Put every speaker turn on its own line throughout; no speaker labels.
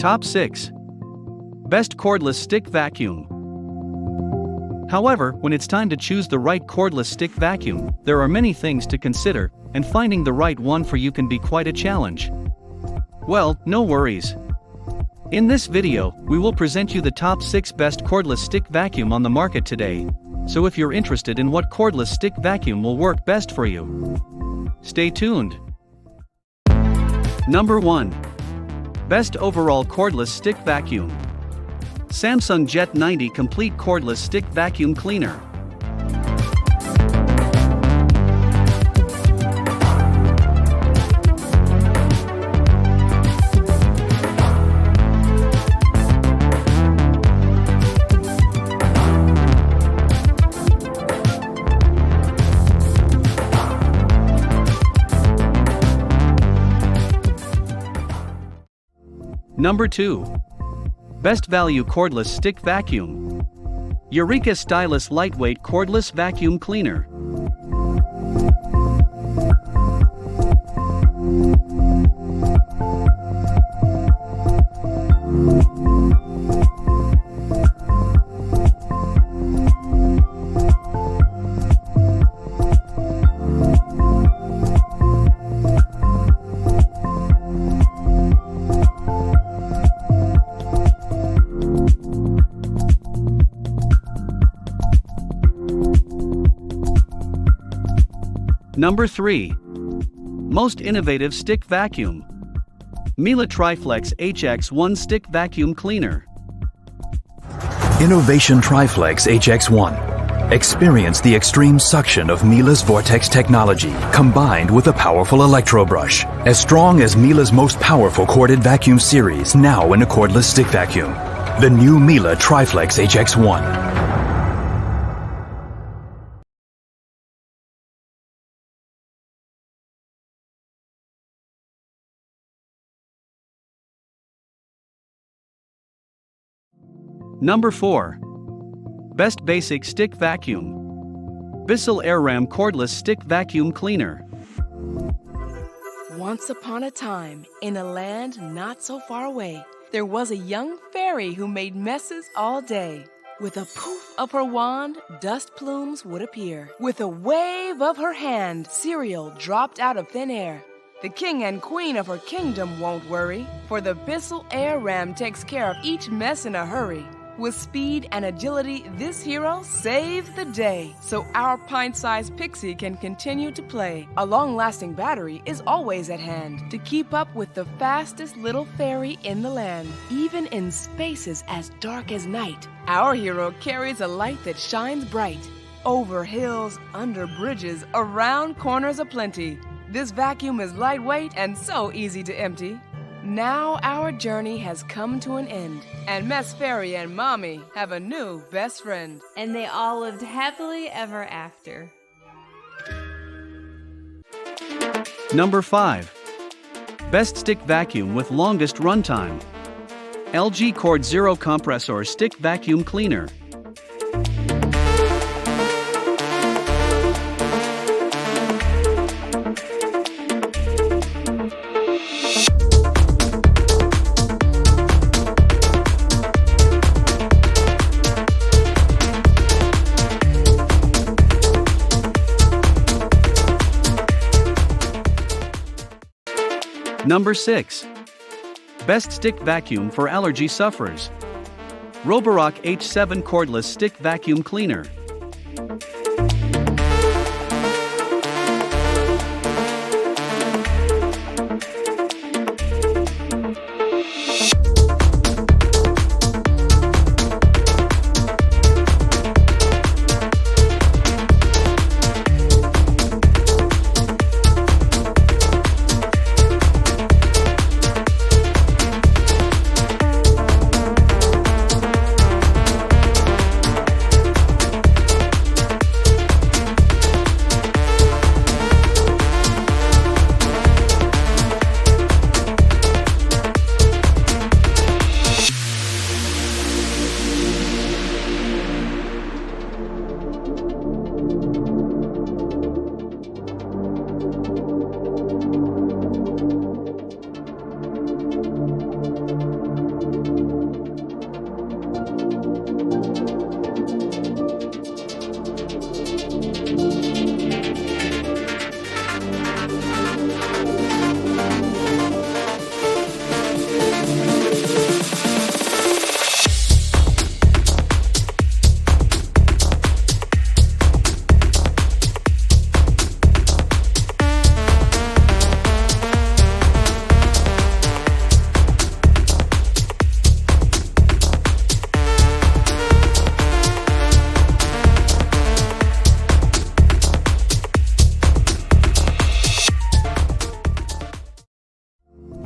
Top 6. Best Cordless Stick Vacuum. However, when it's time to choose the right cordless stick vacuum, there are many things to consider, and finding the right one for you can be quite a challenge. Well, no worries. In this video, we will present you the top 6 best cordless stick vacuum on the market today. So if you're interested in what cordless stick vacuum will work best for you, stay tuned. Number 1. Best Overall Cordless Stick Vacuum. Samsung Jet 90 Complete Cordless Stick Vacuum Cleaner. Number 2. Best Value Cordless Stick Vacuum. Eureka Stylus Lightweight Cordless Vacuum Cleaner. Number 3. Most Innovative Stick Vacuum. Miele Triflex HX1 Stick Vacuum Cleaner.
Innovation Triflex HX1. Experience the extreme suction of Miele's Vortex technology, combined with a powerful electro brush. As strong as Miele's most powerful corded vacuum series, now in a cordless stick vacuum. The new Miele Triflex HX1.
Number 4. Best Basic Stick Vacuum. Bissell AirRam Cordless Stick Vacuum Cleaner.
Once upon a time, in a land not so far away, there was a young fairy who made messes all day. With a poof of her wand, dust plumes would appear. With a wave of her hand, cereal dropped out of thin air. The king and queen of her kingdom won't worry, for the Bissell AirRam takes care of each mess in a hurry. With speed and agility, this hero saves the day, so our pint-sized pixie can continue to play. A long-lasting battery is always at hand to keep up with the fastest little fairy in the land, even in spaces as dark as night. Our hero carries a light that shines bright, over hills, under bridges, around corners aplenty. This vacuum is lightweight and so easy to empty. Now our journey has come to an end, and Mess Fairy and Mommy have a new best friend.
And they all lived happily ever after.
Number 5. Best Stick Vacuum with Longest Runtime. LG Cord Zero Compressor Stick Vacuum Cleaner. Number 6. Best Stick Vacuum for Allergy Sufferers. Roborock H7 Cordless Stick Vacuum Cleaner.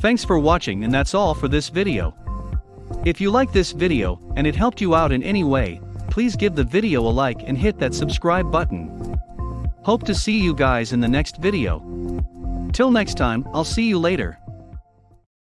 Thanks for watching, and that's all for this video. If you like this video and it helped you out in any way, please give the video a like and hit that subscribe button. Hope to see you guys in the next video. Till next time, I'll see you later.